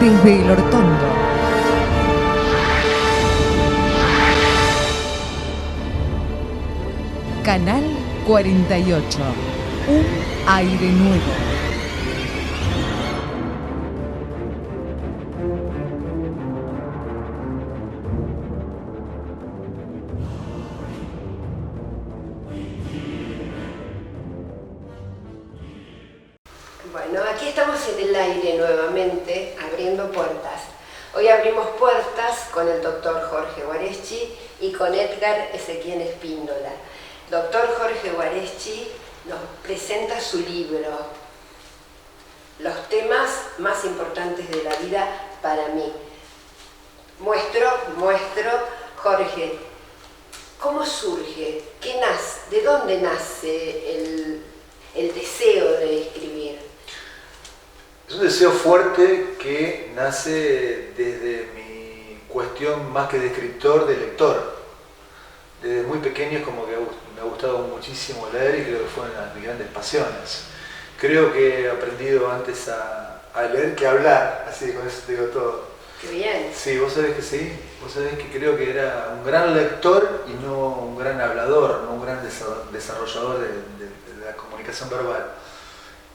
desde el Hortondo. Canal 48. Un aire nuevo. Bueno, aquí estamos en el aire nuevamente, abriendo puertas. Hoy abrimos puertas con el doctor Jorge Guareschi y con Edgar Ezequiel Espíndola. Doctor Jorge Guareschi nos presenta su libro, Los temas más importantes de la vida para mí. Muestro, Jorge, ¿cómo surge? ¿Qué nace? ¿De dónde nace el deseo de escribir? Es un deseo fuerte que nace desde mi cuestión más que de escritor, de lector. Desde muy pequeño es como que me ha gustado muchísimo leer y creo que fue una de mis grandes pasiones. Creo que he aprendido antes a leer que a hablar, así con eso te digo todo. ¡Qué bien! Sí, vos sabés que sí, vos sabés que creo que era un gran lector y no un gran hablador, no un gran desarrollador de la comunicación verbal.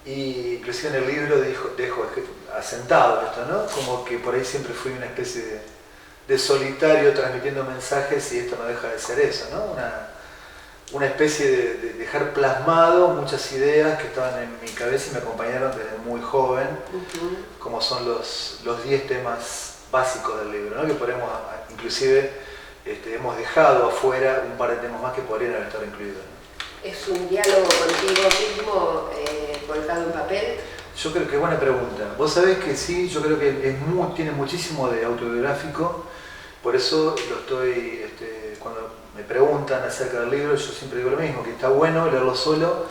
Y inclusive en el libro dejo asentado esto, ¿no? Como que por ahí siempre fui una especie de solitario transmitiendo mensajes y esto no deja de ser eso, ¿no? Una especie de dejar plasmado muchas ideas que estaban en mi cabeza y me acompañaron desde muy joven, como son los 10 temas básicos del libro, ¿no? Que podemos, inclusive hemos dejado afuera un par de temas más que podrían haber estado incluidos, ¿no? ¿Es un diálogo contigo mismo volcado en papel? Yo creo que es buena pregunta. Vos sabés que sí, yo creo que tiene muchísimo de autobiográfico, por eso lo estoy, cuando me preguntan acerca del libro, yo siempre digo lo mismo, que está bueno leerlo solo,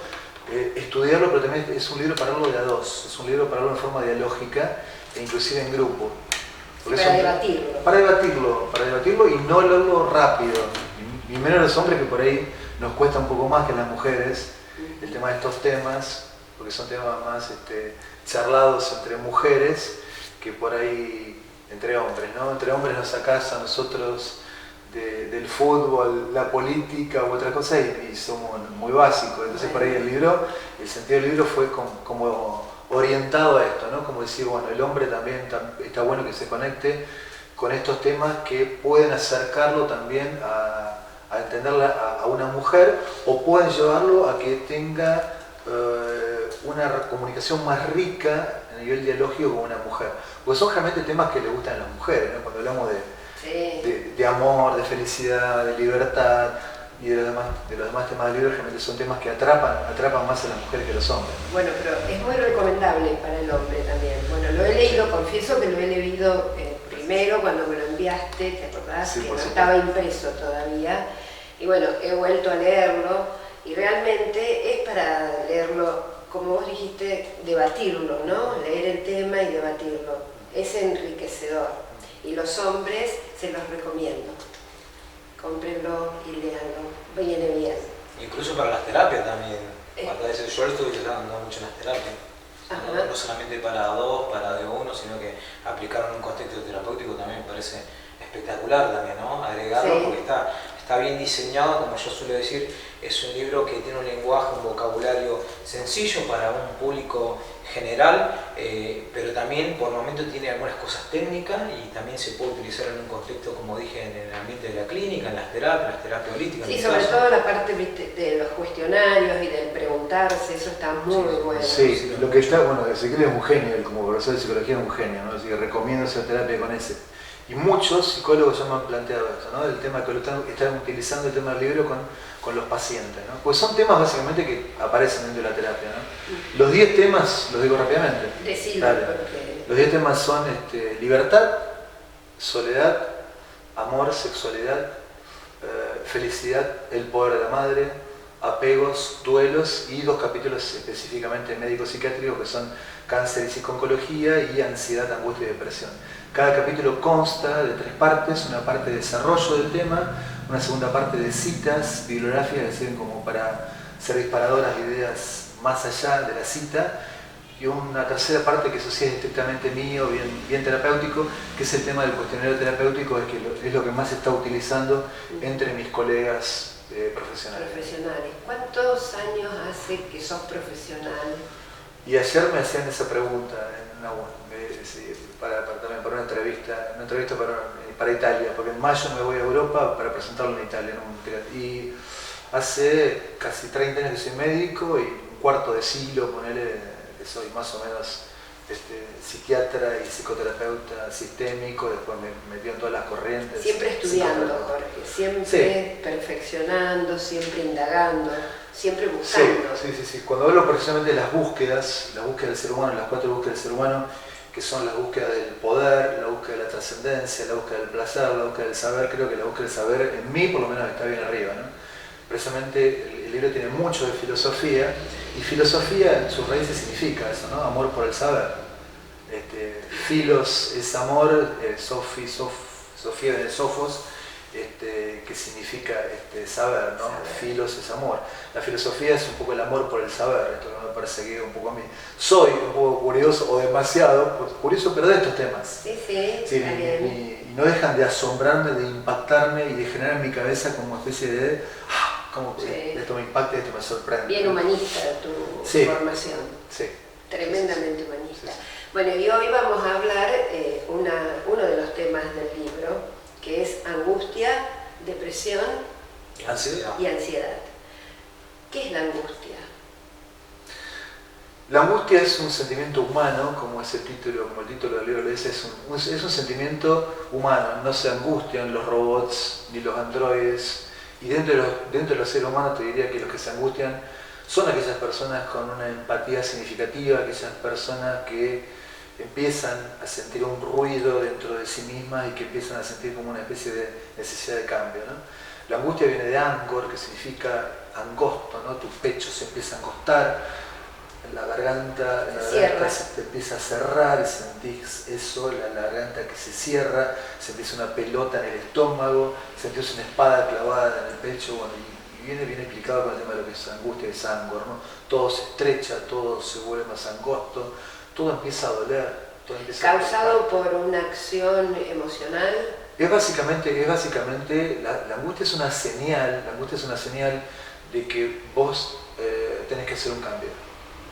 estudiarlo, pero también es un libro para leerlo de a dos, es un libro para leerlo en forma dialógica e inclusive en grupo. Para debatirlo. Para debatirlo y no leerlo rápido, y menos los hombres que por ahí nos cuesta un poco más que las mujeres, el tema de estos temas, porque son temas más charlados entre mujeres que por ahí entre hombres, ¿no? Entre hombres nos sacás a nosotros del fútbol, la política u otra cosa y somos muy básicos, entonces por ahí el sentido del libro fue como orientado a esto, ¿no? Como decir, bueno, el hombre también está bueno que se conecte con estos temas que pueden acercarlo también a entenderla a una mujer o pueden llevarlo a que tenga una comunicación más rica a nivel dialógico con una mujer. Porque son realmente temas que le gustan a las mujeres, ¿no? Cuando hablamos de amor, de felicidad, de libertad y de los demás temas del libro, realmente son temas que atrapan más a las mujeres que a los hombres. Bueno, pero es muy recomendable para el hombre también. Bueno, lo he leído, confieso que lo he leído primero cuando me lo enviaste, ¿te acordás? Sí, que por no supuesto. estaba impreso todavía. Y bueno, he vuelto a leerlo y realmente es para leerlo, como vos dijiste, debatirlo, ¿no? Leer el tema y debatirlo. Es enriquecedor. Y los hombres se los recomiendo. Cómprenlo y léanlo. Viene bien. Incluso para las terapias también. Yo lo estoy utilizando mucho en las terapias. No solamente para dos, para de uno, sino que aplicarlo en un contexto terapéutico también me parece espectacular también, ¿no? Agregarlo, sí. Porque está bien diseñado, como yo suelo decir, es un libro que tiene un lenguaje, un vocabulario sencillo para un público general, pero también por momentos tiene algunas cosas técnicas y también se puede utilizar en un contexto, como dije, en el ambiente de la clínica, en las terapias holísticas. Sí, sobre todo la parte de los cuestionarios y del preguntarse, eso está muy bueno. Sí, lo que está, bueno, Ezequiel es un genio, él como profesor de psicología es un genio, ¿no? Así que recomiendo esa terapia con ese. Y muchos psicólogos ya me han planteado esto, ¿no? El tema que están utilizando el tema del libro con los pacientes, ¿no? Pues son temas básicamente que aparecen dentro de la terapia, ¿no? Los 10 temas, los digo rápidamente. Decilo, porque... Los 10 temas son libertad, soledad, amor, sexualidad, felicidad, el poder de la madre, apegos, duelos y 2 capítulos específicamente médicos psiquiátricos que son cáncer y psiconcología y ansiedad, angustia y depresión. Cada capítulo consta de 3 partes, una parte de desarrollo del tema, una segunda parte de citas bibliográficas que sirven como para ser disparadoras de ideas más allá de la cita y una tercera parte que eso sí es estrictamente mío, bien terapéutico, que es el tema del cuestionario terapéutico, es lo que más se está utilizando entre mis colegas profesionales. ¿Cuántos años hace que sos profesional? Y ayer me hacían esa pregunta también para una entrevista para Italia, porque en mayo me voy a Europa para presentarlo en Italia. Y hace casi 30 años que soy médico y un cuarto de siglo, ponele, que soy más o menos psiquiatra y psicoterapeuta sistémico, después me metí en todas las corrientes. Siempre estudiando, Jorge, siempre perfeccionando, siempre indagando, siempre buscando. Sí. Cuando hablo precisamente de las búsquedas del ser humano, las 4 búsquedas del ser humano, que son la búsqueda del poder, la búsqueda de la trascendencia, la búsqueda del placer, la búsqueda del saber, creo que la búsqueda del saber en mí por lo menos está bien arriba, ¿no? Precisamente el libro tiene mucho de filosofía, y filosofía en sus raíces significa eso, ¿no? Amor por el saber. Filos es amor, Sofía de Sofos, que significa saber, ¿no? Filos es amor. La filosofía es un poco el amor por el saber, esto que me perseguía un poco a mí. Soy un poco curioso, o demasiado curioso, pero de estos temas. Y no dejan de asombrarme, de impactarme y de generar en mi cabeza como una especie de esto me impacta y esto me sorprende. Bien humanista tu formación. Sí. Tremendamente humanista. Bueno, y hoy vamos a hablar uno de los temas del libro, que es angustia, depresión y ansiedad. ¿Qué es la angustia? La angustia es un sentimiento humano, como el título del libro lo dice, es un sentimiento humano. No se angustian los robots ni los androides, y dentro de los seres humanos te diría que los que se angustian son aquellas personas con una empatía significativa, aquellas personas que empiezan a sentir un ruido dentro de sí mismas y que empiezan a sentir como una especie de necesidad de cambio, ¿no? La angustia viene de angor, que significa angosto, ¿no? Tu pecho se empieza a angostar, la garganta se empieza a cerrar y sentís eso, la garganta que se cierra, sentís una pelota en el estómago, sentís una espada clavada en el pecho, bueno, y viene bien explicado con el tema de lo que es angustia y angor, ¿no? Todo se estrecha, todo se vuelve más angosto, todo empieza a doler. ¿Causado por una acción emocional? Es básicamente la angustia es una señal, de que vos tenés que hacer un cambio.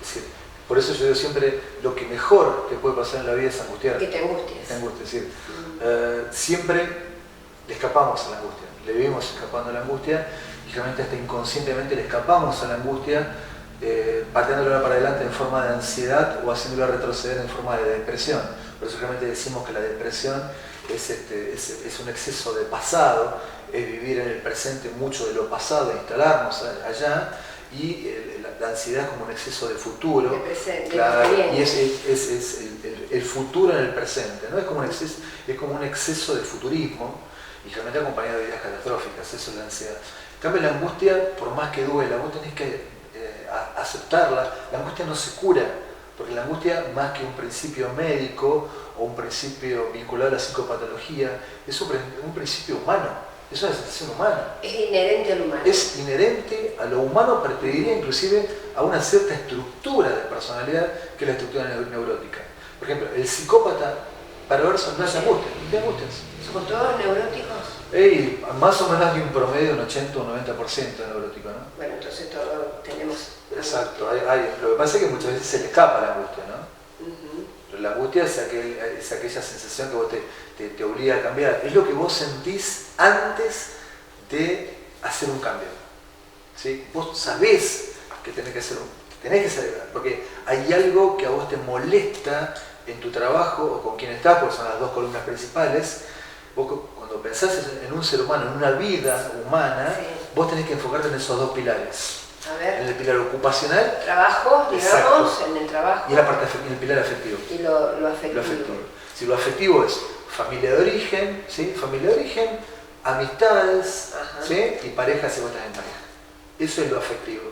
Es decir, por eso yo digo siempre, lo que mejor te puede pasar en la vida es angustiar. Que te angusties. Es decir, siempre le escapamos a la angustia, le vivimos escapando a la angustia, y realmente hasta inconscientemente le escapamos a la angustia, pateándola para adelante en forma de ansiedad o haciéndola retroceder en forma de depresión. Por eso realmente decimos que la depresión es un exceso de pasado, es vivir en el presente mucho de lo pasado, instalarnos allá, y la ansiedad como un exceso de futuro, de presente, y es el futuro en el presente, ¿no? Es como un exceso de futurismo, y realmente acompañado de ideas catastróficas. Eso es la ansiedad. En cambio, la angustia, por más que duela, vos tenés que aceptarla. La angustia no se cura, porque la angustia, más que un principio médico o un principio vinculado a la psicopatología, es un principio humano. Es una sensación humana. Es inherente al humano. Es inherente a lo humano, pero te diría inclusive a una cierta estructura de personalidad, que es la estructura neurótica. Por ejemplo, el psicópata perverso no se angustia, no te angustias. ¿Somos todos neuróticos? Más o menos hay un promedio de un 80 o un 90% neurótico, ¿no? Bueno, entonces todos tenemos... Exacto. Lo que pasa es que muchas veces se le escapa la angustia, ¿no? Pero la angustia es aquella sensación que vos te obliga a cambiar. Es lo que vos sentís antes de hacer un cambio, ¿sí? Vos sabés que tenés que hacer porque hay algo que a vos te molesta en tu trabajo o con quien estás, porque son las dos columnas principales. Vos, cuando pensás en un ser humano, en una vida humana, vos tenés que enfocarte en esos dos pilares. A ver. En el pilar ocupacional, trabajo, digamos, exacto, en el trabajo. Y en el pilar afectivo. Y lo afectivo. Si lo afectivo es familia de origen, ¿sí? Amistades, ¿sí? Y pareja si vos estás en pareja. Eso es lo afectivo.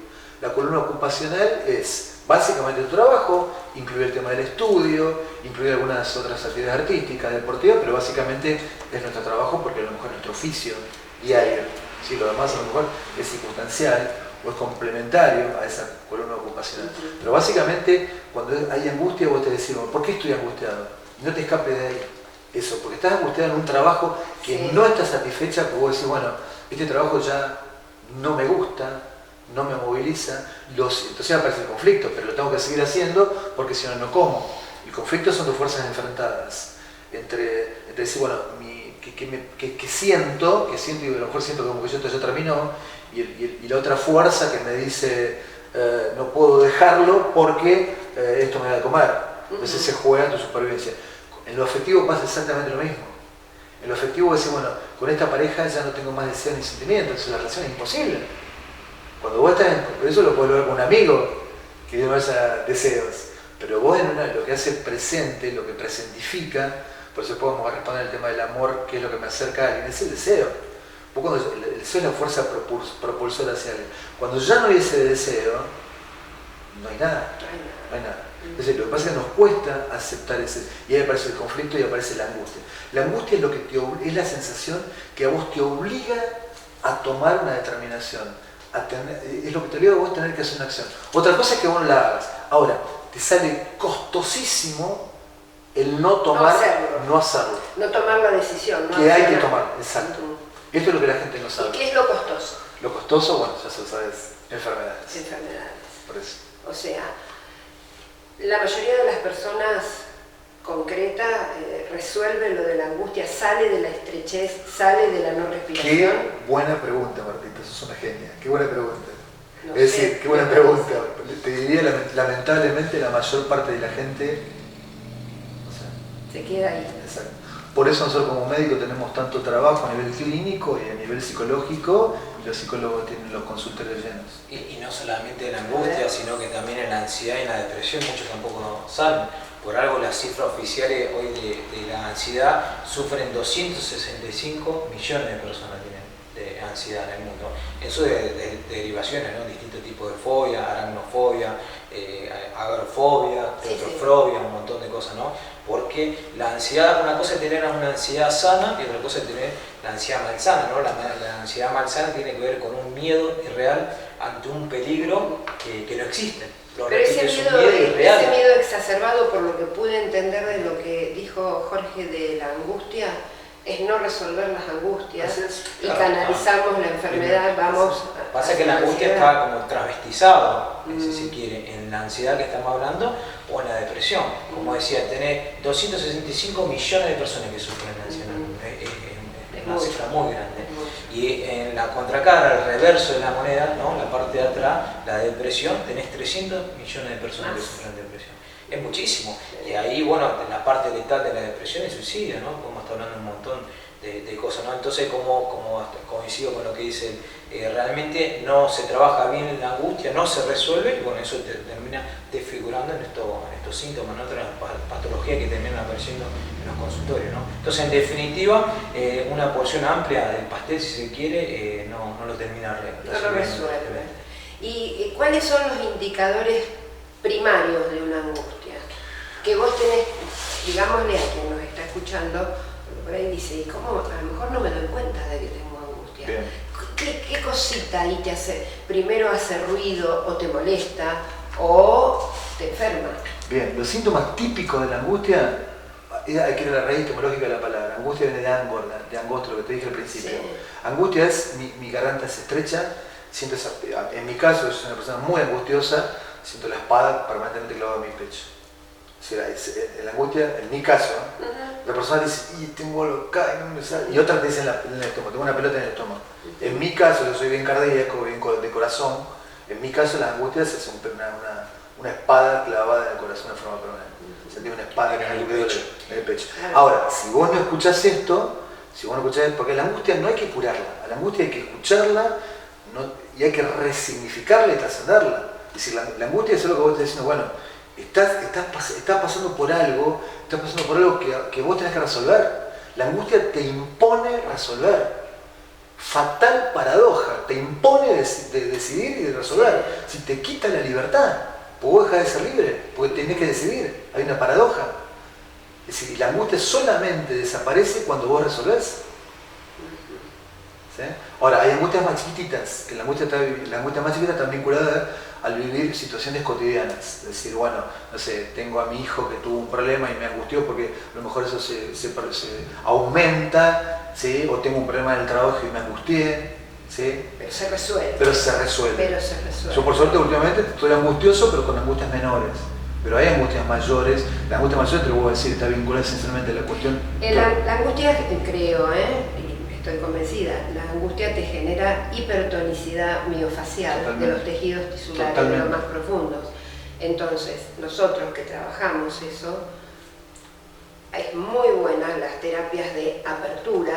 La columna ocupacional es básicamente tu trabajo, incluye el tema del estudio, incluye algunas otras actividades artísticas, deportivas, pero básicamente es nuestro trabajo porque a lo mejor es nuestro oficio diario. ¿Sí? Lo demás a lo mejor es circunstancial, o es complementario a esa columna ocupacional. Pero básicamente, cuando hay angustia, vos te decís, ¿por qué estoy angustiado? No te escapes de ahí. Eso, porque estás angustiado en un trabajo que no estás satisfecha, porque vos decís, bueno, este trabajo ya no me gusta, no me moviliza, entonces aparece el conflicto, pero lo tengo que seguir haciendo porque si no, no como. El conflicto son dos fuerzas enfrentadas, entre decir, bueno, que siento, y a lo mejor siento como que esto ya terminó, y la otra fuerza que me dice, no puedo dejarlo porque esto me da de comer. Entonces se juega tu supervivencia. En lo afectivo pasa exactamente lo mismo. En lo afectivo decir, bueno, con esta pareja ya no tengo más deseo ni sentimiento, entonces la relación es imposible. Cuando vos estás eso lo podés ver con un amigo que no haya deseos, pero vos lo que hace presente, lo que presentifica, por eso podemos responder el tema del amor, que es lo que me acerca a alguien, es el deseo. Vos cuando el deseo es la fuerza propulsora hacia alguien. Cuando ya no hay ese deseo, no hay nada. No hay nada. Entonces lo que pasa es que nos cuesta aceptar ese, y ahí aparece el conflicto y aparece la angustia. La angustia es, es la sensación que a vos te obliga a tomar una determinación. Es lo que te obliga a vos tener que hacer una acción. Otra cosa es que vos no la hagas. Ahora, te sale costosísimo el no tomar, no hacerlo. No tomar la decisión. Que hay que tomar, exacto. Esto es lo que la gente no sabe. ¿Y qué es lo costoso? Lo costoso, bueno, ya se lo sabes, enfermedades. Enfermedades. Por eso. O sea, la mayoría de las personas concreta resuelve lo de la angustia, sale de la estrechez, sale de la no respiración. Qué buena pregunta, Martita, sos una genia. Qué buena pregunta. No es decir, qué buena pregunta. Te diría, lamentablemente, la mayor parte de la gente se queda ahí. Exacto. Por eso nosotros como médicos tenemos tanto trabajo a nivel clínico y a nivel psicológico, y los psicólogos tienen los consultorios llenos. Y no solamente en la angustia, sino que también en la ansiedad y en la depresión, muchos tampoco no saben. Por algo las cifras oficiales hoy de la ansiedad sufren 265 millones de personas tienen de ansiedad en el mundo. Eso de derivaciones, ¿no? Distintos tipos de fobia, aracnofobia, agorafobia, tetrofobia, un montón de cosas, ¿no? Porque la ansiedad, una cosa es tener una ansiedad sana y otra cosa es tener la ansiedad malsana, ¿no? La ansiedad malsana tiene que ver con un miedo irreal ante un peligro que no existe. Pero ese miedo exacerbado, por lo que pude entender de lo que dijo Jorge de la angustia, es no resolver las angustias y canalizamos la enfermedad, vamos... Pasa que la angustia está como travestizado, si se quiere, en la ansiedad que estamos hablando o en la depresión. Como decía, tenés 265 millones de personas que sufren de ansiedad. Es una cifra muy grande. Y en la contracara, el reverso de la moneda, ¿no? La parte de atrás, la depresión, tenés 300 millones de personas que sufren de depresión. Es muchísimo. Y ahí, bueno, en la parte letal de la depresión es suicidio, ¿no? Como está hablando un montón de cosas, ¿no? Entonces, como coincido con lo que dice él, realmente no se trabaja bien en la angustia, no se resuelve, y bueno, eso termina desfigurando en estos síntomas, ¿no? Otras patologías que terminan apareciendo en los consultorios, ¿no? Entonces, en definitiva, una porción amplia del pastel, si se quiere, no lo termina resolviendo. No lo resuelve. ¿Y cuáles son los indicadores primarios de una angustia? Que vos tenés, digámosle a quien nos está escuchando, por ahí dice, ¿cómo? A lo mejor no me doy cuenta de que tengo angustia. ¿Qué cosita ahí te hace? Primero hace ruido o te molesta o te enferma. Bien, los síntomas típicos de la angustia, hay que ir a la raíz etimológica de la palabra. Angustia viene de angosto, lo que te dije al principio. Sí. Angustia es, mi garganta se estrecha, siento en mi caso, yo soy una persona muy angustiosa, siento la espada permanentemente clavada en mi pecho. O sea, la angustia, en mi caso, la persona dice, y tengo algo acá y no me sale. Y otra te dice en el estómago, tengo una pelota en el estómago. En mi caso, yo soy bien cardíaco, bien de corazón. En mi caso, la angustia es una espada clavada en el corazón de forma permanente. Sentí una espada en el pecho. Ahora, si vos no escuchás esto, porque la angustia no hay que curarla, a la angustia hay que escucharla y hay que resignificarla y trascenderla. Es decir, la angustia es algo que vos estás diciendo, bueno, estás pasando por algo que vos tenés que resolver. La angustia te impone resolver. Fatal paradoja, te impone de decidir y de resolver. Si te quita la libertad, pues vos dejás de ser libre, porque tenés que decidir. Hay una paradoja. Es decir, la angustia solamente desaparece cuando vos resolvés. ¿Sí? Ahora, hay angustias más chiquititas, que la angustia más chiquita está vinculada al vivir situaciones cotidianas. Es decir, bueno, no sé, tengo a mi hijo que tuvo un problema y me angustió porque a lo mejor eso se aumenta, ¿sí? O tengo un problema en el trabajo y me angustié, ¿sí? Pero se resuelve. Pero se resuelve. Pero se resuelve. Yo por suerte últimamente estoy angustioso, pero con angustias menores. Pero hay angustias mayores. La angustia mayor, te lo voy a decir, está vinculada esencialmente a la cuestión... La angustia, creo, y estoy convencida, la angustia te genera hipertonicidad miofacial. Totalmente. De los tejidos tisulares. Totalmente. De los más profundos. Entonces, nosotros que trabajamos eso, es muy buenas las terapias de apertura.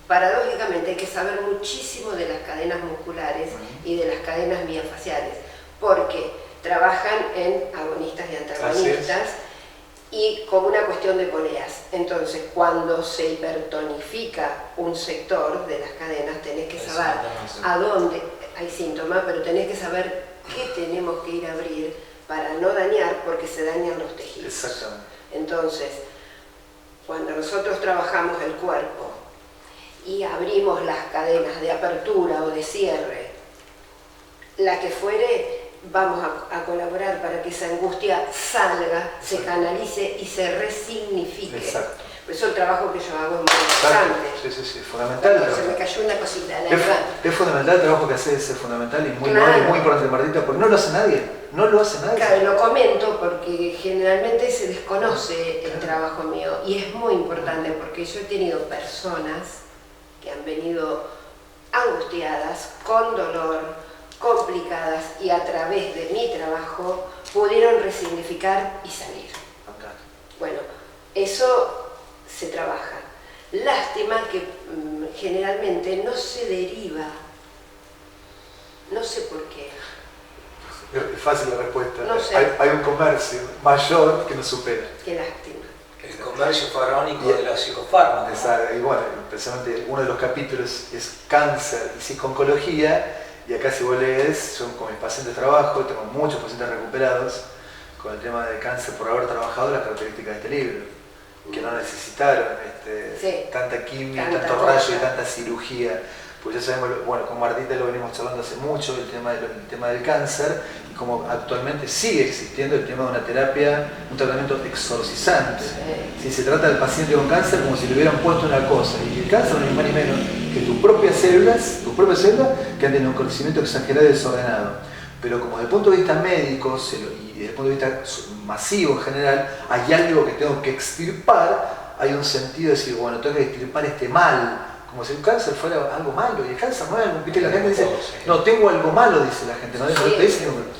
Paradójicamente hay que saber muchísimo de las cadenas musculares y de las cadenas miofaciales, porque trabajan en agonistas y antagonistas y como una cuestión de poleas. Entonces, cuando se hipertonifica un sector de las cadenas, tenés que saber a dónde hay síntomas, pero tenés que saber qué tenemos que ir a abrir para no dañar, porque se dañan los tejidos. Exactamente. Entonces, cuando nosotros trabajamos el cuerpo y abrimos las cadenas de apertura o de cierre, la que fuere, vamos a colaborar para que esa angustia salga, se canalice y se resignifique. Exacto. Por eso el trabajo que yo hago es muy importante. Sí, fundamental. Se me cayó una cosita. Es fundamental el trabajo que haces, es fundamental y muy noble, muy importante, Martita, porque no lo hace nadie. No lo hace nadie. Claro, lo comento porque generalmente se desconoce el trabajo mío y es muy importante porque yo he tenido personas que han venido angustiadas, con dolor, complicadas, y a través de mi trabajo pudieron resignificar y salir. Bueno, eso se trabaja. Lástima que generalmente no se deriva, no sé por qué. Es fácil la respuesta. No sé. Hay un comercio mayor que nos supera. Qué lástima. El comercio faraónico de los psicofármacos. Y bueno, precisamente uno de los capítulos es cáncer y psico-oncología, y acá si vos lees, yo con mis pacientes trabajo, tengo muchos pacientes recuperados con el tema de cáncer por haber trabajado las características de este libro, que no necesitaron tanta quimio, tanto rayo y tanta cirugía. Pues ya sabemos, bueno, con Martita lo venimos charlando hace mucho, el tema del cáncer, y como actualmente sigue existiendo el tema de una terapia, un tratamiento exorcizante. Si se trata del paciente con cáncer como si le hubieran puesto una cosa, y el cáncer no es más ni menos que tus propias células que han tenido un crecimiento exagerado y desordenado. Pero como desde el punto de vista médico y desde el punto de vista masivo en general, hay algo que tengo que extirpar, hay un sentido de decir, bueno, tengo que extirpar este mal, como si el cáncer fuera algo malo, y el cáncer no es algo, ¿viste? La gente dice, no, tengo algo malo, dice la gente, ¿no? La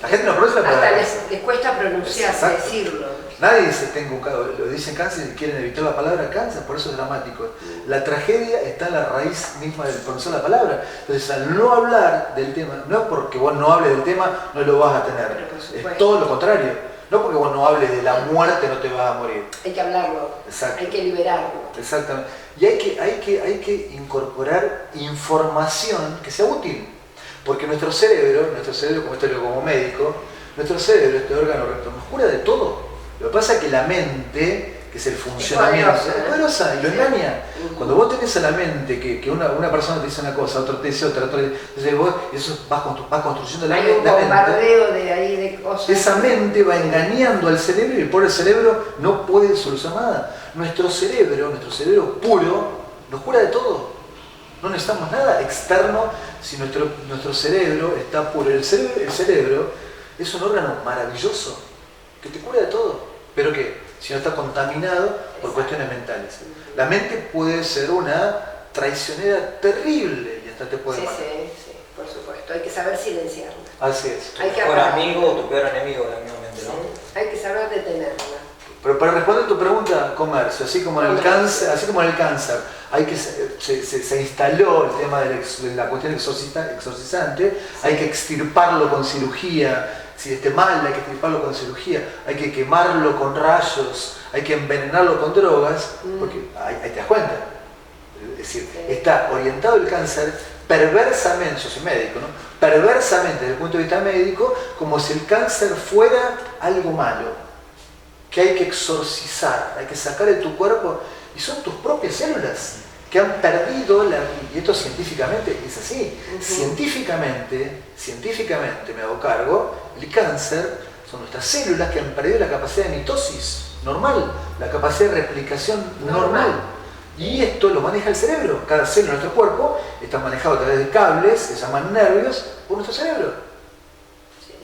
gente no pronuncia la palabra. Hasta les cuesta pronunciarse, decirlo. Nadie dice tengo un cáncer, lo dicen cáncer y quieren evitar la palabra cáncer, por eso es dramático. La tragedia está en la raíz misma de pronunciar la palabra. Entonces, al no hablar del tema, no porque vos no hables del tema, no lo vas a tener. Es todo lo contrario. No porque vos no hables de la muerte, no te vas a morir. Hay que hablarlo. Exacto. Hay que liberarlo. Exactamente. Y hay que incorporar información que sea útil. Porque nuestro cerebro, como esto lo digo como médico, nuestro cerebro, este órgano rector, nos cura de todo. Lo que pasa es que la mente, que es el funcionamiento, es poderosa y lo engaña. Cuando vos tenés a la mente que una persona te dice una cosa, otro te dice otra, entonces vos eso vas construyendo la mente. Hay un bombardeo de ahí de cosas. Esa mente va engañando al cerebro y el pobre cerebro no puede solucionar nada. Nuestro cerebro puro, nos cura de todo. No necesitamos nada externo si nuestro cerebro está puro. El cerebro es un órgano maravilloso que te cura de todo. ¿Pero qué? Si no está contaminado por cuestiones mentales. La mente puede ser una traicionera terrible y hasta te puede matar. Sí, por supuesto. Hay que saber silenciarla. Así es. Tu mejor amigo o tu peor enemigo, la misma mente, ¿no? Hay que saber detenerla. Pero para responder tu pregunta, comercio, así como en el cáncer, se instaló el tema de la cuestión exorcizante, hay que extirparlo con cirugía. Si esté mal, hay que extirparlo con cirugía, hay que quemarlo con rayos, hay que envenenarlo con drogas, porque ahí te das cuenta. Es decir, está orientado el cáncer perversamente, yo soy médico, ¿no? Perversamente desde el punto de vista médico, como si el cáncer fuera algo malo, que hay que exorcizar, hay que sacar de tu cuerpo, y son tus propias células que han perdido, y esto científicamente es así, científicamente, me hago cargo, el cáncer son nuestras células que han perdido la capacidad de mitosis normal, la capacidad de replicación normal. Y esto lo maneja el cerebro. Cada célula de nuestro cuerpo está manejado a través de cables que se llaman nervios por nuestro cerebro. Sí.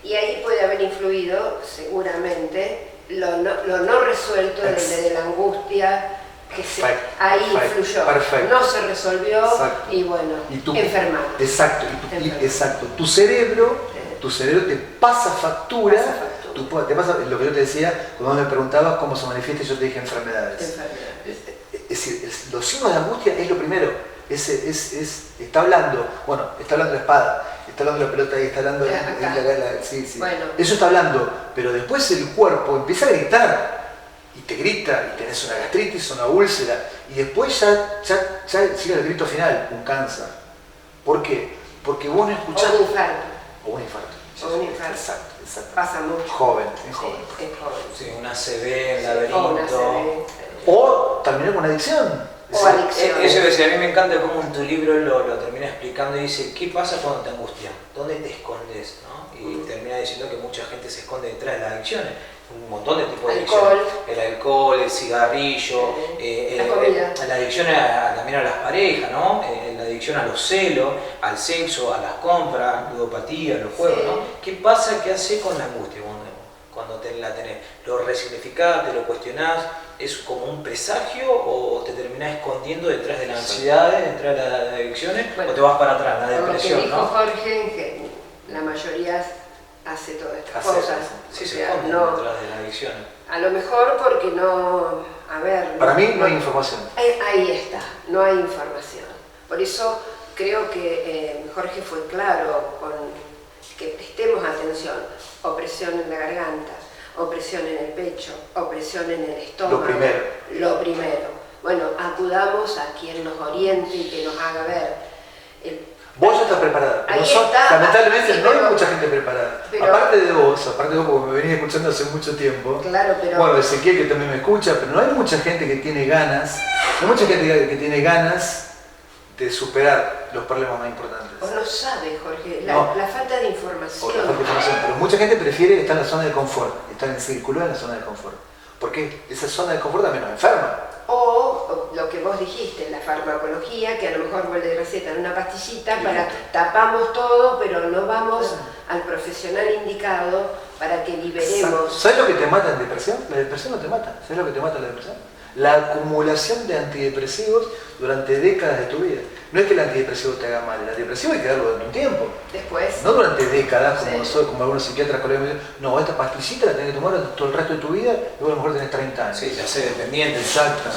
Y ahí puede haber influido seguramente lo no resuelto de la angustia que ahí influyó. Perfecto. No se resolvió. Exacto. Y bueno, enfermamos. Exacto. Exacto. Tu cerebro te pasa factura. Te pasa lo que yo te decía cuando me preguntabas cómo se manifiesta y yo te dije enfermedades. Es decir, los signos de angustia es lo primero. Está hablando de la espada, está hablando de la pelota y está hablando sí. Bueno. Eso está hablando, pero después el cuerpo empieza a gritar y te grita y tenés una gastritis, una úlcera y después ya llega el grito final, un cáncer. ¿Por qué? Porque vos no escuchás. O un infarto. Exacto. Pasa mucho. Joven. Sí, una ACV, un laberinto. O terminar con adicción. O adicción. Eso que decía, a mí me encanta cómo en tu libro lo termina explicando y dice, ¿qué pasa cuando te angustias? ¿Dónde te escondes? ¿No? Y termina diciendo que mucha gente se esconde detrás de las adicciones. Un montón de tipos de adicciones. El alcohol, el cigarrillo, la adicción también a las parejas, ¿no? La adicción a los celos, al sexo, a las compras, ludopatía, a los juegos, ¿no? ¿Qué pasa? ¿Qué haces con la angustia cuando la tenés? ¿Lo resignificás, te lo cuestionás? ¿Es como un presagio o te terminás escondiendo detrás de las ansiedades, detrás de las adicciones, o te vas para atrás, la depresión, lo que dijo ¿no? Jorge, que la mayoría hace todas estas cosas. Sí, se esconden detrás de las adicciones. A lo mejor porque no... A ver... Para mí no hay información. Ahí está, no hay información. Por eso creo que Jorge fue claro con que prestemos atención. Opresión en la garganta, opresión en el pecho, opresión en el estómago. Lo primero. Bueno, acudamos a quien nos oriente y que nos haga ver. Vos ya estás preparada. Lamentablemente no hay mucha gente preparada. Aparte de vos, porque me venís escuchando hace mucho tiempo. Claro, pero... Bueno, Ezequiel que también me escucha, pero no hay mucha gente que tiene ganas, de superar los problemas más importantes. Vos no sabes, Jorge, la falta de información. Pero mucha gente prefiere estar en la zona de confort, estar en círculo en la zona de confort. Porque esa zona de confort también nos enferma. O lo que vos dijiste, la farmacología, que a lo mejor vos le recetan una pastillita tapamos todo, pero no vamos al profesional indicado para que liberemos. ¿Sabes lo que te mata en depresión? La depresión no te mata. ¿Sabes lo que te mata la depresión? La acumulación de antidepresivos durante décadas de tu vida. No es que el antidepresivo te haga mal, el antidepresivo hay que darlo durante un tiempo. Después. No durante décadas, como algunos psiquiatras colegas me dicen, no, esta pastillita la tenés que tomar todo el resto de tu vida y vos a lo mejor tenés 30 años. Sí, ya sé, dependiente. Exacto.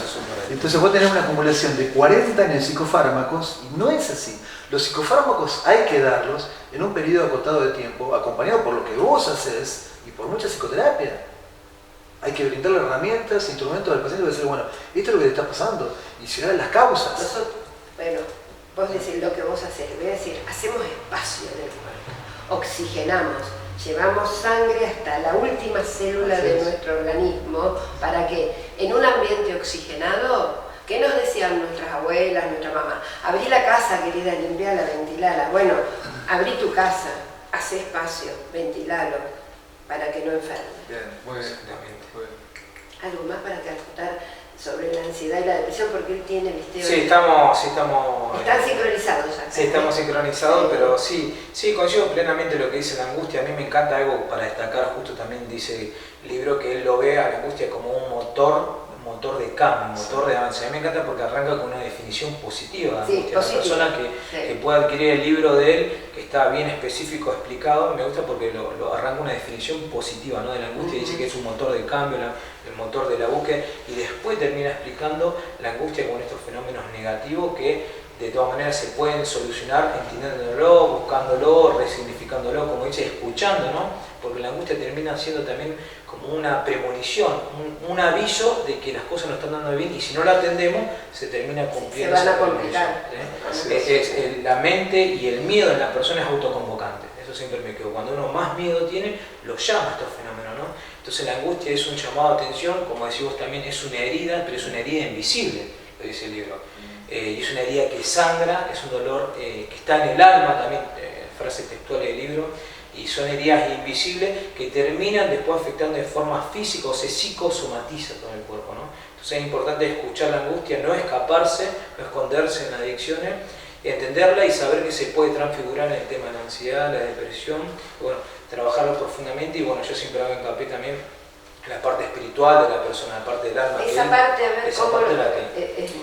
Entonces vos tenés una acumulación de 40 años de psicofármacos y no es así. Los psicofármacos hay que darlos en un periodo acotado de tiempo, acompañado por lo que vos haces y por mucha psicoterapia. Hay que brindarle herramientas, instrumentos al paciente y decir, bueno, esto es lo que te está pasando y llegar a las causas. Bueno, vos decís lo que vos haces, voy a decir, hacemos espacio en el cuerpo, oxigenamos, llevamos sangre hasta la última célula de nuestro organismo para que en un ambiente oxigenado, ¿qué nos decían nuestras abuelas, nuestra mamá? Abrí la casa, querida, limpiala, ventilala. Bueno, abrí tu casa, haz espacio, ventilalo, para que no enferme. Bien, muy bien. Algo más para contar sobre la ansiedad y la depresión, porque él tiene, ¿viste? Sí, estamos... Están sincronizados acá. Sí, estamos sincronizados, pero sí, coincido plenamente lo que dice la angustia. A mí me encanta algo para destacar, justo también dice el libro que él lo ve a la angustia como un motor de cambio, un motor de avance. A mí me encanta porque arranca con una definición positiva de angustia. La persona que pueda adquirir el libro de él, que está bien específico, explicado, me gusta porque lo arranca una definición positiva, ¿no? De la angustia. Dice que es un motor de cambio, el motor de la búsqueda, y después termina explicando la angustia con estos fenómenos negativos que de todas maneras se pueden solucionar entendiéndolo, buscándolo, resignificándolo, como dice, escuchando, ¿no? Porque la angustia termina siendo también como una premonición, un aviso de que las cosas no están dando bien y si no la atendemos se termina cumpliendo. Se van a complicar. La mente y el miedo en la persona es autoconvocante. Eso siempre me quedo. Cuando uno más miedo tiene, lo llama a estos fenómenos, ¿no? Entonces la angustia es un llamado a atención, como decís vos también, es una herida, pero es una herida invisible, lo dice el libro. y es una herida que sangra, es un dolor que está en el alma también, frase textual del libro, y son heridas invisibles que terminan después afectando de forma física o se psicosomatiza todo el cuerpo, ¿no? Entonces es importante escuchar la angustia, no escaparse, no esconderse en adicciones, entenderla y saber que se puede transfigurar en el tema de la ansiedad, la depresión, y bueno, trabajarlo profundamente y bueno, yo siempre hago hincapié también en la parte espiritual de la persona, la parte del alma. Esa parte, a ver, esa cómo parte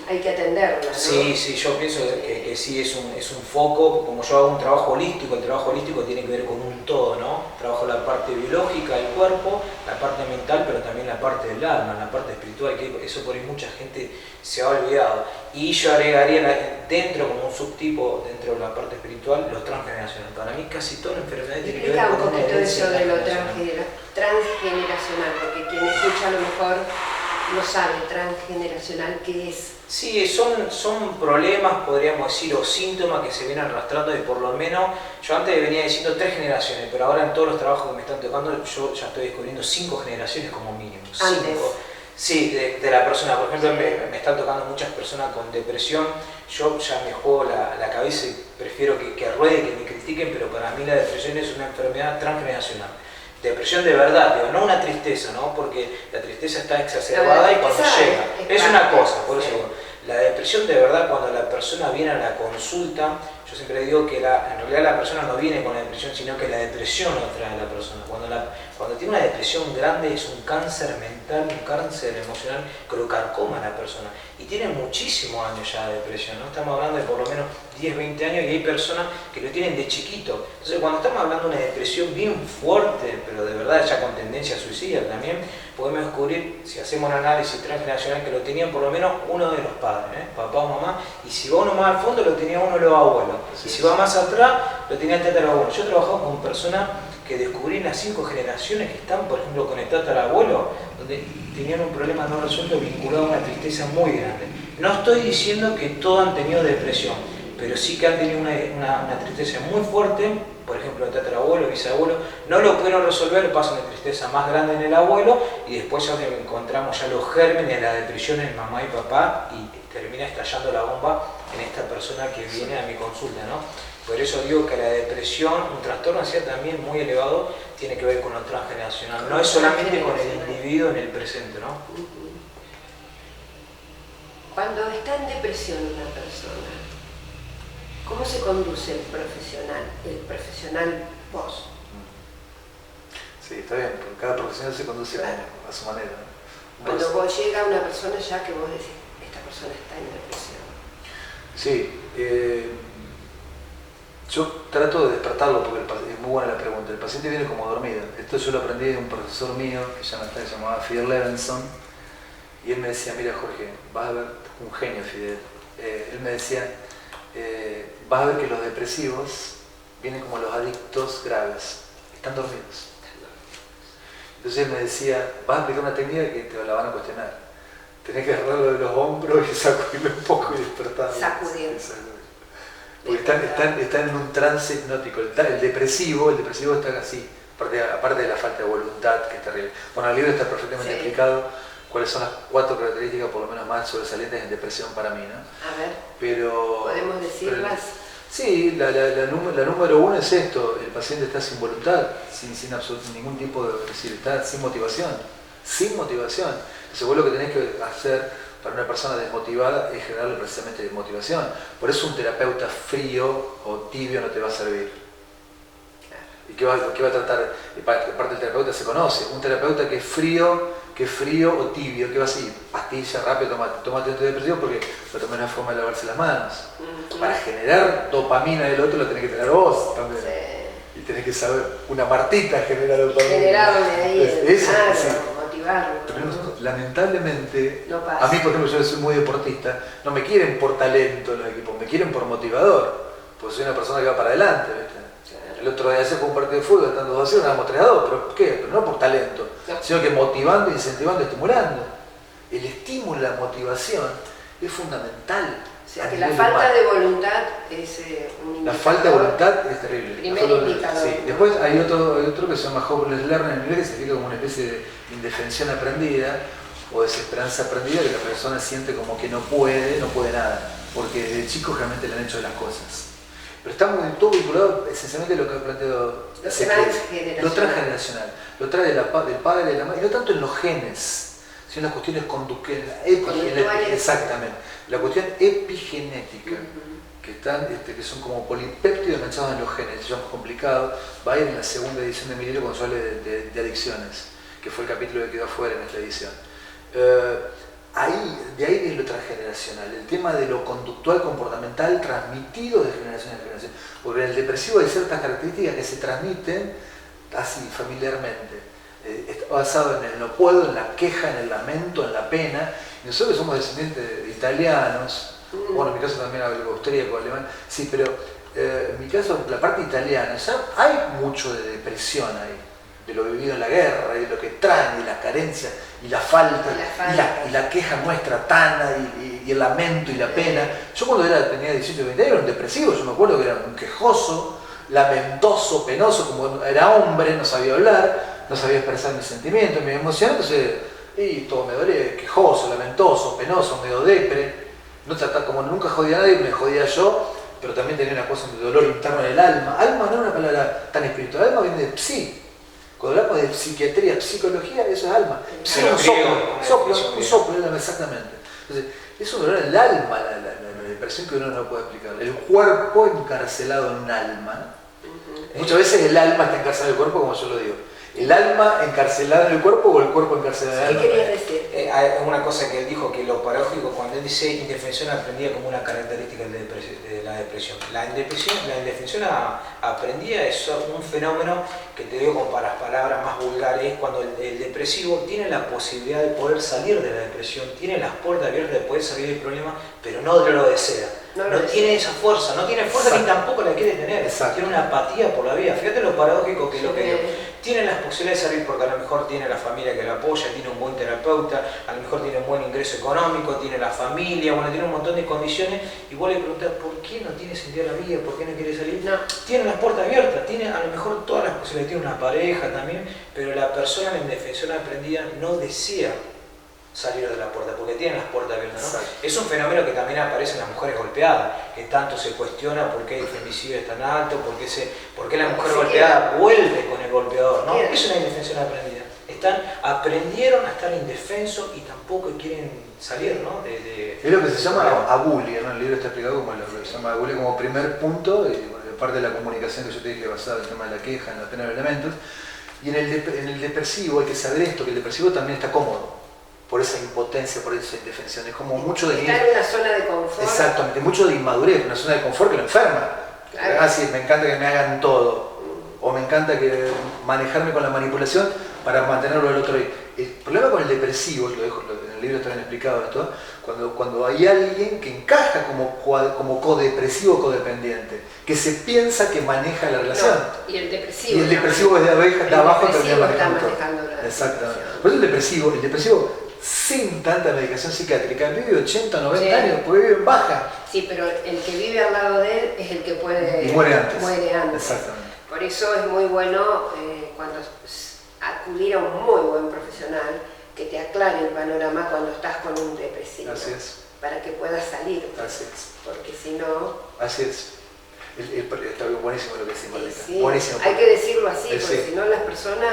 hay que atenderla, ¿no? Sí, sí, yo pienso que sí es un foco, como yo hago un trabajo holístico, el trabajo holístico tiene que ver con un todo, ¿no? Trabajo la parte biológica del cuerpo, la parte mental, pero también la parte del alma, la parte espiritual, que eso por ahí mucha gente se ha olvidado. Y yo agregaría dentro, como un subtipo, dentro de la parte espiritual, los transgeneracionales. Para mí casi toda la enfermedad tiene que ver Explica un con una poquito herencia eso de lo transgeneracional. transgeneracional, porque quien escucha a lo mejor no sabe transgeneracional qué es. Sí, son problemas, podríamos decir, o síntomas que se vienen arrastrando y por lo menos, yo antes venía diciendo 3 generaciones, pero ahora en todos los trabajos que me están tocando, yo ya estoy descubriendo 5 generaciones como mínimo. Antes. 5. Sí, de la persona, por ejemplo, me están tocando muchas personas con depresión, yo ya me juego la cabeza y prefiero que ruede, que me critiquen, pero para mí la depresión es una enfermedad transgeneracional. Depresión de verdad, digo, no una tristeza, ¿no? Porque la tristeza está exacerbada y cuando llega, es una cosa, por eso digo, la depresión de verdad cuando la persona viene a la consulta, yo siempre digo que en realidad la persona no viene con la depresión, sino que la depresión lo trae a la persona. Cuando tiene una depresión grande es un cáncer mental, un cáncer emocional que lo carcoma a la persona. Y tiene muchísimos años ya de depresión, ¿no? Estamos hablando de por lo menos 10, 20 años y hay personas que lo tienen de chiquito. Entonces cuando estamos hablando de una depresión bien fuerte, pero de verdad ya con tendencia suicida también, podemos descubrir, si hacemos un análisis transgeneracional, que lo tenían por lo menos uno de los padres, papá o mamá, y si va uno más al fondo lo tenía uno de los abuelos, y si va más atrás lo tenía el tatarabuelo. Yo he trabajado con personas que descubrí en las 5 generaciones que están, por ejemplo, con el tatarabuelo, donde tenían un problema no resuelto vinculado a una tristeza muy grande. No estoy diciendo que todos han tenido depresión, pero sí que han tenido una tristeza muy fuerte, por ejemplo, el tatarabuelo, el bisabuelo, no lo pudieron resolver, pasa una tristeza más grande en el abuelo y después ya encontramos ya los gérmenes de la depresión en mamá y papá y termina estallando la bomba en esta persona que viene a mi consulta, ¿no? Por eso digo que la depresión, un trastorno de ansiedad también muy elevado, tiene que ver con lo transgeneracional, no es solamente con el individuo en el presente, ¿no? Cuando está en depresión una persona, ¿cómo se conduce el profesional vos? Sí, está bien, porque cada profesional se conduce a su manera, ¿no? Cuando vos llega una persona ya que vos decís, esta persona está en depresión. Sí, yo trato de despertarlo porque es muy buena la pregunta. El paciente viene como dormido. Esto yo lo aprendí de un profesor mío que ya no está, se llamaba Fidel Levenson, y él me decía, mira Jorge, vas a ver, un genio Fidel, él me decía, vas a ver que los depresivos vienen como los adictos graves, están dormidos. Entonces él me decía, vas a aplicar una técnica que te la van a cuestionar. Tenés que agarrarlo de los hombros y sacudirlo un poco y despertarlo. Sacudir. Porque están en un trance hipnótico. El depresivo está así, aparte de la falta de voluntad, que es terrible. Bueno, el libro está perfectamente explicado cuáles son las 4 características, por lo menos más sobresalientes en depresión para mí, ¿no? A ver, pero, ¿podemos decirlas? Sí, la número 1 es esto: el paciente está sin voluntad, sin ningún tipo de, es decir, está sin motivación. Entonces vos lo que tenés que hacer para una persona desmotivada es generarle precisamente motivación. Por eso un terapeuta frío o tibio no te va a servir. ¿Y qué va a tratar? Parte del terapeuta se conoce. Un terapeuta que es frío o tibio, que va así, pastilla, rápido, tomate antidepresivo porque lo tomé una forma de lavarse las manos. Para generar dopamina del otro lo tenés que tener vos también. Sí. Y tenés que saber, una Martita genera dopamina. Generarle ahí, motivarlo. Pero lamentablemente, no pasa. A mí, por ejemplo, yo soy muy deportista, no me quieren por talento los equipos, me quieren por motivador, porque soy una persona que va para adelante, ¿viste? El otro día se fue un partido de fútbol, estando 2-0, ganamos 3-2, pero ¿qué? Pero no por talento, sino que motivando, incentivando, estimulando. El estímulo, la motivación es fundamental. O sea que la falta de voluntad es un indicador. La falta de voluntad es terrible. Primer indicador. Sí. Después hay otro que se llama hopeless learning en inglés, que significa como una especie de indefensión aprendida o desesperanza aprendida, que la persona siente como que no puede nada. porque desde chicos realmente le han hecho de las cosas. Pero está todo vinculado esencialmente a lo que ha planteado lo transgeneracional. Lo trae del padre, de la madre, y no tanto en los genes, sino en las cuestiones epigenéticas. Exactamente. La cuestión epigenética, que son como polipéptidos enganchados en los genes, eso es más complicado. Va a ir en la segunda edición de mi libro cuando se hable de adicciones, que fue el capítulo que quedó afuera en esta edición. De ahí viene lo transgeneracional, el tema de lo conductual comportamental transmitido de generación en generación. Porque en el depresivo hay ciertas características que se transmiten así familiarmente. Está basado en el no puedo, en la queja, en el lamento, en la pena. Y nosotros somos descendientes de italianos, bueno, en mi caso también algo austríaco, alemán, sí, pero en mi caso la parte italiana, ya hay mucho de depresión ahí, de lo vivido en la guerra, y de lo que traen, y la carencia, y la falta, y la queja nuestra tana, y el lamento, y la pena. Yo cuando tenía 18 o 20 años era un depresivo, yo me acuerdo que era un quejoso, lamentoso, penoso, como era hombre, no sabía hablar, no sabía expresar mis sentimientos, mis emociones, entonces, y todo me dolía, quejoso, lamentoso, penoso, medio depre, no trataba, como nunca jodía a nadie, me jodía yo, pero también tenía una cosa de dolor interno en el alma. Alma no es una palabra tan espiritual, alma viene de psi. Cuando hablamos de psiquiatría, psicología, eso es alma. Psi es un soplo, exactamente. Entonces, es un dolor en el alma, la depresión que uno no puede explicar. El cuerpo encarcelado en un alma. Muchas veces el alma está encarcelado en el cuerpo, como yo lo digo. ¿El alma encarcelada en el cuerpo o el cuerpo encarcelado en el alma? ¿Qué querías decir? Hay una cosa que él dijo, que lo paradójico, cuando él dice indefensión aprendida como una característica de la depresión. La indefensión aprendida es un fenómeno que te digo con las palabras más vulgares, cuando el depresivo tiene la posibilidad de poder salir de la depresión, tiene las puertas abiertas de poder salir del problema, pero no lo desea. No tiene esa fuerza, no tiene fuerza ni tampoco la quiere tener. Tiene una apatía por la vida. Fíjate lo paradójico que es lo que digo. Tiene las posibilidades de salir porque a lo mejor tiene la familia que la apoya, tiene un buen terapeuta, a lo mejor tiene un buen ingreso económico, tiene la familia, bueno, tiene un montón de condiciones. Y vos le preguntás, ¿por qué no tiene sentido la vida? ¿Por qué no quiere salir? No. Tiene las puertas abiertas, tiene a lo mejor todas las posibilidades, tiene una pareja también, pero la persona en indefensión aprendida no desea salir de la puerta, porque tienen las puertas abiertas, ¿no? Es un fenómeno que también aparece en las mujeres golpeadas, que tanto se cuestiona por qué el femicidio es tan alto, por qué la mujer golpeada vuelve con el golpeador, ¿no? Es una indefensión aprendida. Aprendieron a estar indefensos y tampoco quieren salir, ¿no? Es lo que se llama abulia, ¿no? El libro está explicado como lo que se llama abulia como primer punto, y parte de la comunicación que yo te dije basada en el tema de la queja, en la pena de elementos. Y en el depresivo hay que saber esto, que el depresivo también está cómodo. Por esa impotencia, por esa indefensión. Es como mucho de... Estar en una zona de confort. Exactamente, mucho de inmadurez, una zona de confort que lo enferma. Claro. Ah, sí, me encanta que me hagan todo. O me encanta manejarme con la manipulación para mantenerlo al otro. El problema con el depresivo, lo dejo en el libro está bien explicado esto, cuando hay alguien que encaja como codepresivo o codependiente, que se piensa que maneja la relación. No, y el depresivo es de abajo termina manejando todo. Exactamente. Por eso el depresivo sin tanta medicación psiquiátrica, vive 80, 90 años, porque vive en baja. Sí, pero el que vive al lado de él es el que puede... Y muere antes. Exactamente. Por eso es muy bueno cuando acudir a un muy buen profesional que te aclare el panorama cuando estás con un depresivo. Así es. Para que puedas salir. Así es. Porque si no... Así es. Está buenísimo lo que decís, Marlita. Sí, buenísimo. Hay que decirlo así, porque sí. si no las personas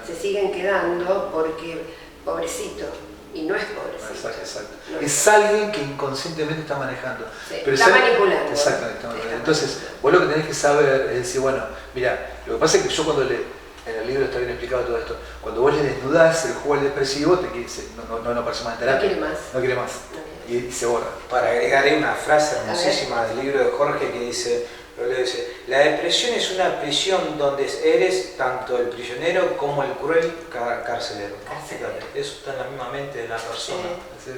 se siguen quedando porque pobrecito, y no es pobrecito. Exacto. No es alguien que inconscientemente está manejando. Sí, pero está manipulando. Exactamente. Entonces, vos lo que tenés que saber es decir, bueno, mira, lo que pasa es que yo cuando en el libro está bien explicado todo esto, cuando vos le desnudás el juego al depresivo, no aparece más en terapia. No quiere más. Y se borra. Para agregarle una frase hermosísima del libro de Jorge que dice, la depresión es una prisión donde eres tanto el prisionero como el cruel carcelero. Fíjate, eso está en la misma mente de la persona. Sí.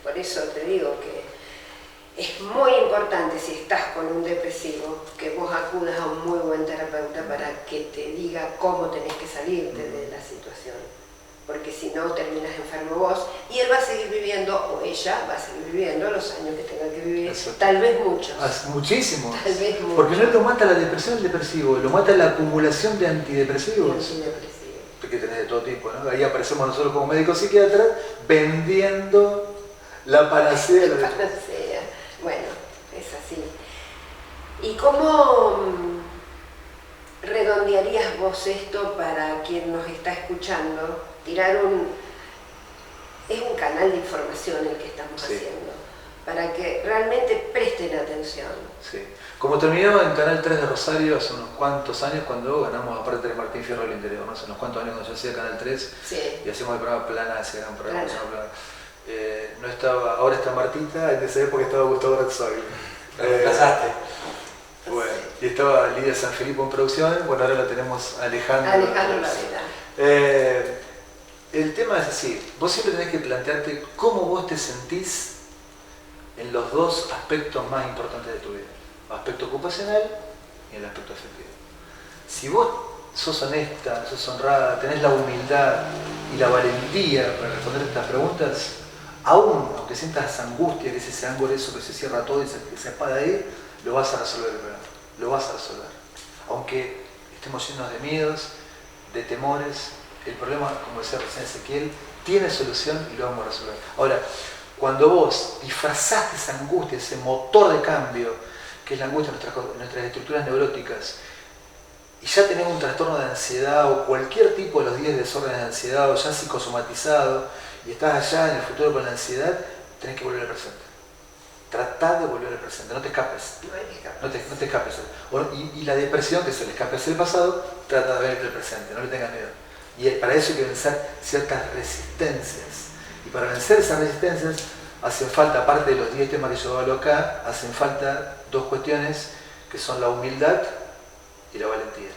Por eso te digo que es muy importante, si estás con un depresivo, que vos acudas a un muy buen terapeuta para que te diga cómo tenés que salirte de la situación. Porque si no, terminas enfermo vos y él va a seguir viviendo, o ella va a seguir viviendo los años que tenga que vivir. Eso. Tal vez muchos. Muchísimos. Tal vez muchos. Porque no lo mata la depresión el depresivo, lo mata la acumulación de antidepresivos. Que tenés de todo tipo, ¿no? Ahí aparecemos nosotros como médicos psiquiatras vendiendo la panacea. La panacea. ¿Y cómo redondearías vos esto para quien nos está escuchando? Es un canal de información el que estamos haciendo, para que realmente presten atención. Sí. Como terminaba en Canal 3 de Rosario hace unos cuantos años, cuando ganamos, aparte de Martín Fierro del Interior, ¿no? Hace unos cuantos años cuando yo hacía Canal 3 y hacíamos el programa Plana, ese gran programa. No estaba, ahora está Martita, en esa época estaba Gustavo Razzoli. ¿Casaste? Bueno, y estaba Lidia Sanfilippo en producción, bueno, ahora la tenemos Alejandro. Alejandro Laveda. El tema es así, vos siempre tenés que plantearte cómo vos te sentís en los dos aspectos más importantes de tu vida, el aspecto ocupacional y el aspecto afectivo. Si vos sos honesta, sos honrada, tenés la humildad y la valentía para responder estas preguntas, aunque sientas angustia, que ese ángulo eso que se cierra todo y que se apaga ahí, lo vas a resolver el problema, lo vas a resolver. Aunque estemos llenos de miedos, de temores, el problema, como decía recién Ezequiel, tiene solución y lo vamos a resolver. Ahora, cuando vos disfrazás esa angustia, ese motor de cambio, que es la angustia en nuestras estructuras neuróticas, y ya tenés un trastorno de ansiedad o cualquier tipo de los 10 desórdenes de ansiedad o ya psicosomatizado, y estás allá en el futuro con la ansiedad, tenés que volver al presente. Tratá de volver al presente, no te escapes. No te escapes. Y la depresión, que es el escape hacia el pasado, trata de ver el presente, no le tengas miedo. Y para eso hay que vencer ciertas resistencias. Y para vencer esas resistencias hacen falta, aparte de los 10 temas que yo hablo acá, hacen falta dos cuestiones que son la humildad y la valentía.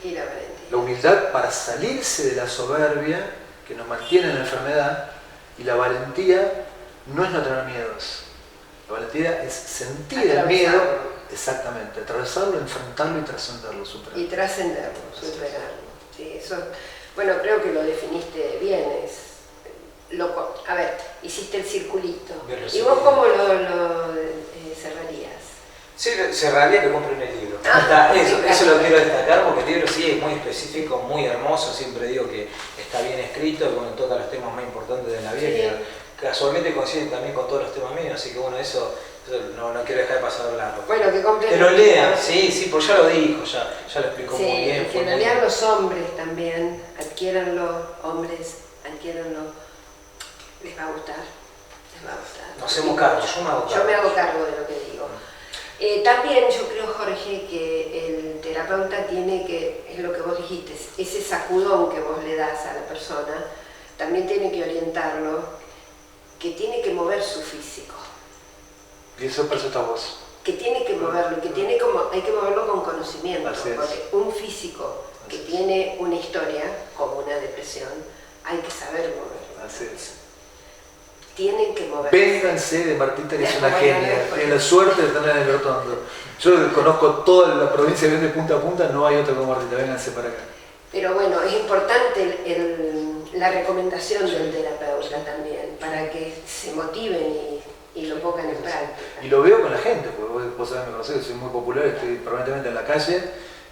La humildad para salirse de la soberbia que nos mantiene en la enfermedad, y la valentía no es no tener miedos. La valentía es sentir el miedo, exactamente, atravesarlo, enfrentarlo y trascenderlo, superarlo. Y trascenderlo, superarlo. Sí, eso, bueno, creo que lo definiste bien. A ver, hiciste el circulito. ¿Y vos cómo lo cerrarías? Sí, cerraría que compren el libro. Eso lo quiero destacar porque el libro sí es muy específico, muy hermoso. Siempre digo que está bien escrito y bueno, toca los temas más importantes de la vida. Sí. Que casualmente coinciden también con todos los temas míos, así que bueno, eso no quiero dejar de pasar largo. Bueno, que compren. Que lo lean, sí, pues ya lo dijo, ya lo explicó muy bien. Que lo lean los hombres también, adquiéranlo, hombres, adquiéranlo, les va a gustar. Nos hacemos cargo, yo me hago cargo. Yo me hago cargo de lo que digo. También yo creo, Jorge, que el terapeuta tiene que, es lo que vos dijiste, ese sacudón que vos le das a la persona, también tiene que orientarlo, que tiene que mover su físico. Y eso para eso está vos. Que tiene que moverlo, hay que moverlo con conocimiento, porque un físico que tiene una historia, como una depresión, hay que saber moverlo. Así es. Tienen que moverse. Vénganse de Martita, que es una genia. Tiene la suerte de tenerla en el Rotondo. Yo conozco toda la provincia de punta a punta, no hay otra como Martita, vénganse para acá. Pero bueno, es importante la recomendación del terapeuta también, para que se motiven y lo pongan en práctica. Y lo veo con la gente, porque vos sabés, me conocés, soy muy popular, estoy permanentemente en la calle,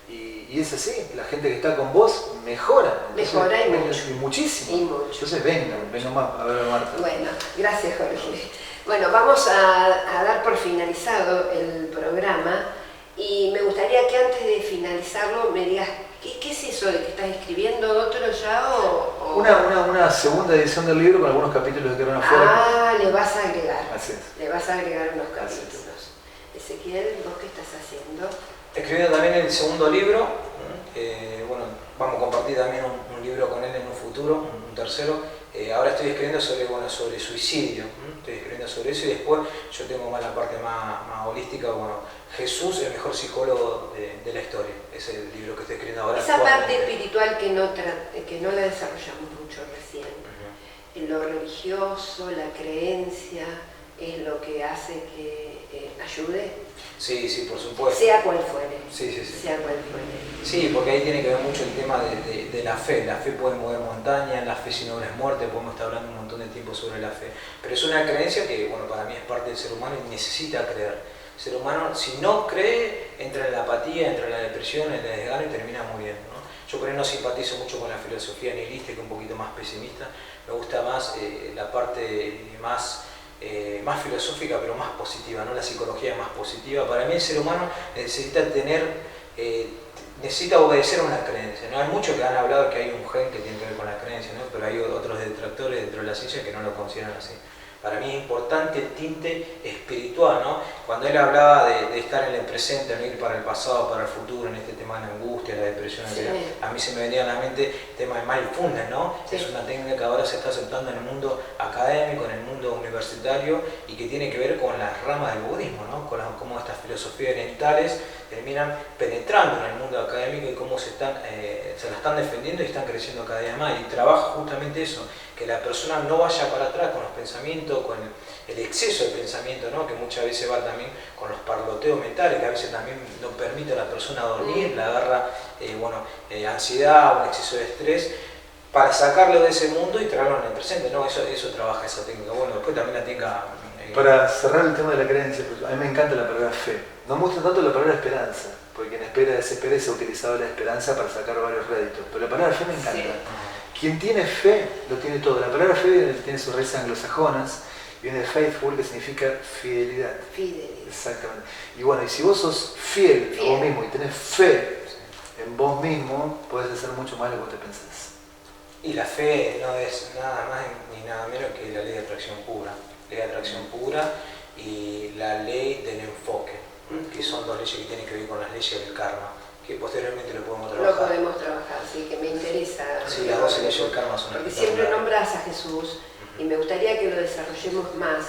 y es así, la gente que está con vos mejora. Mejora y mucho. Y muchísimo. Y mucho. Entonces vengan más a ver a Marta. Bueno, gracias Jorge. Bueno, vamos a dar por finalizado el programa y me gustaría que antes de finalizarlo me digas, ¿qué es eso de que estás escribiendo otro ya o...? Una segunda edición del libro con algunos capítulos que quedaron afuera. Le vas a agregar. Así es. Le vas a agregar unos capítulos. Ezequiel, ¿vos qué estás haciendo? Escribiendo también el segundo libro, bueno, vamos a compartir también un libro con él en un futuro, un tercero. Ahora estoy escribiendo sobre suicidio, estoy escribiendo sobre eso y después yo tengo más la parte más holística, bueno, Jesús, el mejor psicólogo de la historia, es el libro que estoy escribiendo ahora. Esa parte espiritual que no la desarrollamos mucho recién, lo religioso, la creencia, es lo que hace que ayude. Sí, por supuesto. Sea cual fuere. Sí. Sea cual fuere. Sí, porque ahí tiene que ver mucho el tema de la fe. La fe puede mover montañas, la fe sin obra es muerte, podemos estar hablando un montón de tiempo sobre la fe. Pero es una creencia que, bueno, para mí es parte del ser humano y necesita creer. El ser humano, si no cree, entra en la apatía, entra en la depresión, en el desgano y termina muriendo, ¿no? Yo por ahí no simpatizo mucho con la filosofía nihilista, que es un poquito más pesimista. Me gusta más la parte más más filosófica pero más positiva, ¿no? La psicología más positiva. Para mí el ser humano necesita necesita obedecer a una creencia, ¿no? Hay muchos que han hablado que hay un gen que tiene que ver con la creencia, ¿no? Pero hay otros detractores dentro de la ciencia que no lo consideran así. Para mí es importante el tinte espiritual, ¿no? Cuando él hablaba de estar en el presente, no ir para el pasado, para el futuro, en este tema de la angustia, la depresión, Sí. a mí se me venía a la mente el tema de mindfulness, ¿no? Sí. Es una técnica que ahora se está aceptando en el mundo académico, en el mundo universitario, y que tiene que ver con las ramas del budismo, ¿no? Con cómo estas filosofías orientales terminan penetrando en el mundo académico y cómo se la están defendiendo y están creciendo cada día más. Y trabaja justamente eso, que la persona no vaya para atrás con los pensamientos, con el exceso de pensamiento, ¿no? Que muchas veces va también con los parloteos mentales, que a veces también no permite a la persona dormir, la agarra ansiedad o un exceso de estrés, para sacarlo de ese mundo y traerlo en el presente, ¿no? Eso trabaja esa técnica. Bueno, después también la técnica... Para cerrar el tema de la creencia, a mí me encanta la palabra fe. No me gusta tanto la palabra esperanza, porque quien espera desespera y se ha utilizado la esperanza para sacar varios réditos. Pero la palabra fe me encanta. Sí. Quien tiene fe, lo tiene todo. La palabra fe tiene sus raíces anglosajonas, viene de faithful, que significa fidelidad. Fidelidad. Exactamente. Y bueno, y si vos sos fiel a vos mismo y tenés fe en vos mismo, podés hacer mucho más de lo que vos te pensás. Y la fe no es nada más ni nada menos que la ley de atracción pura. Ley de atracción pura y la ley del enfoque, que son dos leyes que tienen que ver con las leyes del karma, que posteriormente lo podemos trabajar. Lo podemos trabajar, sí, que me interesa. Sí, las 12 leyes del karma son porque siempre nombras a Jesús y me gustaría que lo desarrollemos más,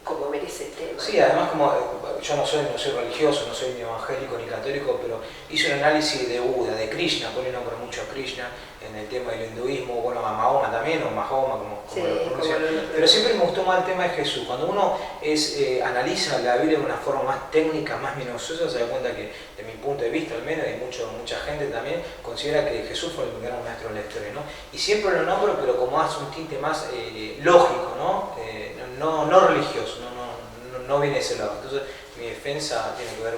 como merece el tema. Sí, además como yo no soy religioso, no soy ni evangélico ni católico, pero hice un análisis de Buda, de Krishna, pone nombre mucho a Krishna en el tema del hinduismo, bueno, a Mahoma también, o Mahoma, como Sí, lo pronuncian. como Pero siempre me gustó más el tema de Jesús. Cuando uno analiza la Biblia de una forma más técnica, más minuciosa, se da cuenta que, de mi punto de vista al menos, y mucha gente también, considera que Jesús fue el gran maestro de la historia, ¿no? Y siempre lo nombro, pero como hace un tinte más lógico, ¿no? No religioso, no viene de ese lado. Entonces mi defensa tiene que ver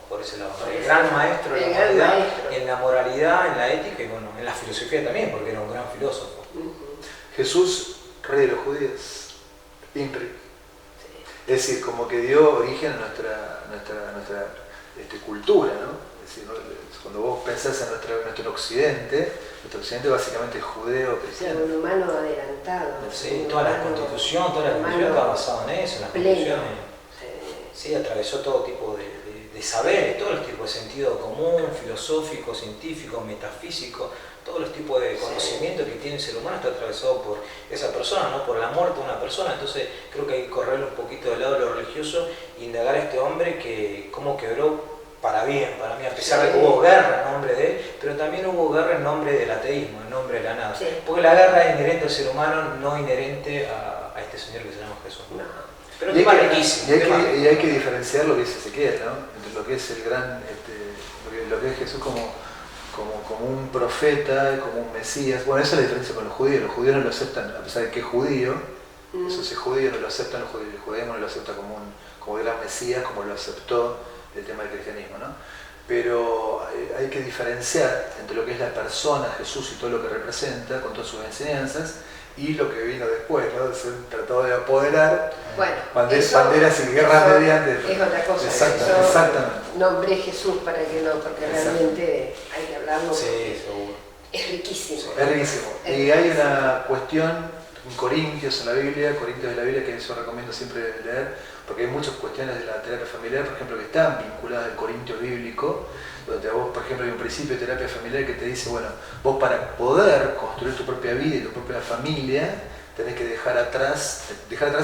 por ese lado. El gran maestro en la moralidad, en la moralidad, en la ética y bueno, en la filosofía también, porque era un gran filósofo. Jesús, rey de los judíos, Impri. Es decir, como que dio origen a nuestra cultura, ¿no? Es decir, cuando vos pensás en nuestro occidente básicamente es judeo-cristiano. Un humano adelantado. Sí, toda la constitución está basada en eso, en las constituciones. Sí, atravesó todo tipo de saberes, todos los tipos de sentido común, filosófico, científico, metafísico, todos los tipos de conocimiento que tiene el ser humano está atravesado por esa persona, ¿no? Por la muerte de una persona. Entonces creo que hay que correrle un poquito del lado de lo religioso e indagar a este hombre que cómo quebró para bien, para mí, a pesar de que hubo guerra en nombre de él, pero también hubo guerra en nombre del ateísmo, en nombre de la nada. Sí. Porque la guerra es inherente al ser humano, no inherente a este señor que se llama Jesús. No. Pero un tema riquísimo. Y hay que diferenciar lo que dice Ezequiel, ¿no? Entre lo que es el gran, lo que es Jesús como un profeta, como un Mesías. Bueno, esa es la diferencia con los judíos. Los judíos no lo aceptan, a pesar de que es judío, eso es judío, no lo aceptan los judíos. El judaísmo no lo acepta como gran Mesías, como lo aceptó el tema del cristianismo, ¿no? Pero hay que diferenciar entre lo que es la persona, Jesús y todo lo que representa, con todas sus enseñanzas, y lo que vino después, ¿no? Se han tratado de apoderar banderas y guerras mediante. Es otra cosa. Exactamente. Nombré Jesús para que no, porque realmente hay que hablarlo. Sí, seguro. Es riquísimo. Es riquísimo. Y hay una cuestión en Corintios en la Biblia, Corintios de la Biblia, que yo recomiendo siempre leer, porque hay muchas cuestiones de la terapia familiar, por ejemplo, que están vinculadas al Corintio bíblico, donde vos, por ejemplo, hay un principio de terapia familiar que te dice, bueno, vos para poder construir tu propia vida y tu propia familia, tenés que dejar atrás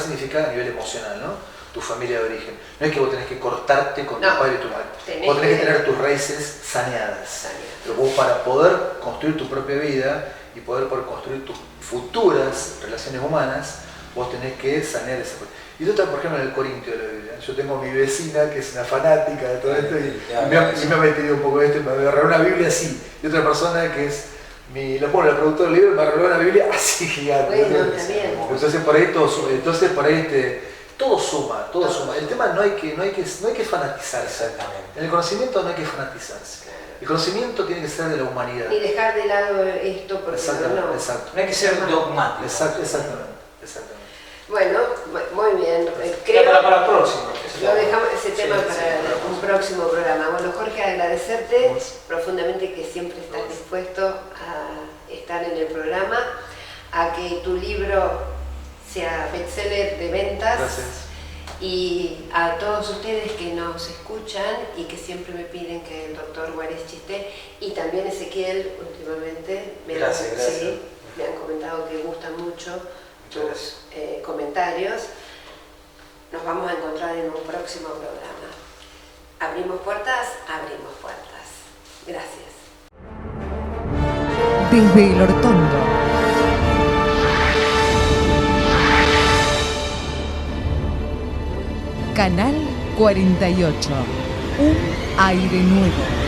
significa a nivel emocional, ¿no? Tu familia de origen. No es que vos tenés que cortarte con tu padre y tu madre, vos tenés que tener tus raíces saneadas. Pero vos para poder construir tu propia vida y poder construir tus futuras relaciones humanas, vos tenés que sanear esa cosa. Y tú estás, por ejemplo, en el Corintio de la Biblia. Yo tengo a mi vecina que es una fanática de todo esto y me ha metido un poco de esto, me agarró una Biblia así. Y otra persona que es la productora del libro, me agarró una Biblia así gigante. Bueno, también. Entonces por ahí todo suma. El tema no hay que fanatizarse. Exactamente. En el conocimiento no hay que fanatizarse. El conocimiento tiene que ser de la humanidad. Y dejar de lado esto porque Exacto. No hay que ser dogmático. Exactamente. Bueno, muy bien. Para el próximo. Lo dejamos ese tema Sí, para un próximo programa. Bueno, Jorge, agradecerte profundamente que siempre estás dispuesto a estar en el programa, a que tu libro sea bestseller de ventas. Gracias. Y a todos ustedes que nos escuchan y que siempre me piden que el doctor Guareschi esté, y también Ezequiel, últimamente me han comentado que gustan mucho tus comentarios. Nos vamos a encontrar en un próximo programa. Abrimos puertas, abrimos puertas. Gracias. Desde el Hortondo. Canal 48. Un aire nuevo.